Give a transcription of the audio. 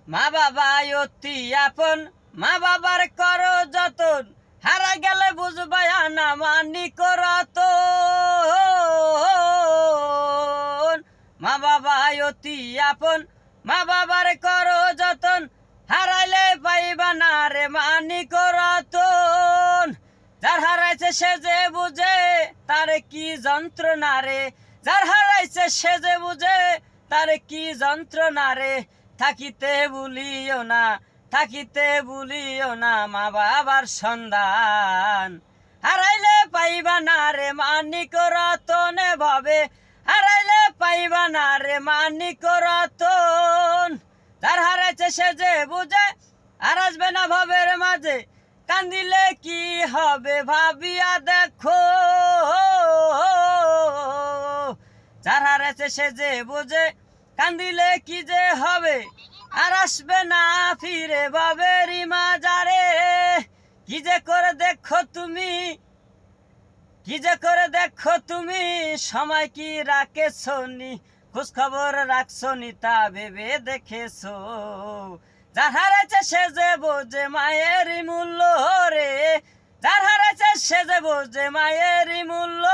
মা বাবা অতি আপন, মা বাবার করো যতন, হারা গেলে বুঝবা না মানি করতন। মা বাবা অতি আপন, মা বাবার করো যতন, হারাইলে পাইবা না রে মানি করতন। যার হারাইছে সে যে বুঝে তার কি যন্ত্রণা রে, যার হারাইছে সে যে বুঝে তার কি যন্ত্রণা রে। থাকিতে ভুলিও না, থাকিতে ভুলিও না মা বাবার সন্ধান, হারাইলে পাইবা না রে মানিক রতনে ভাবে, হারাইলে পাইবা না রে মানিক রতন। যার হারাইছে সে যে বুঝে আর আসবে না ভবের মাঝে, কান্দিলে কি হবে ভাবিয়া দেখো। যার হারাইছে সে যে বুঝে, কান্দিলে কি যে হবে আর আসবে না ফিরে বাবেরি মাজারে। কি যে করে দেখো তুমি, কি যে করে দেখো তুমি, সময় কি রাখেছো নি, খোঁজ খবর রাখছো নি তা ভেবে দেখেছো। যার হারাইছে সে যে বোঝে মায়ের মূল্য রে, যার হারাইছে সে যে বোঝে মায়ের মূল্য।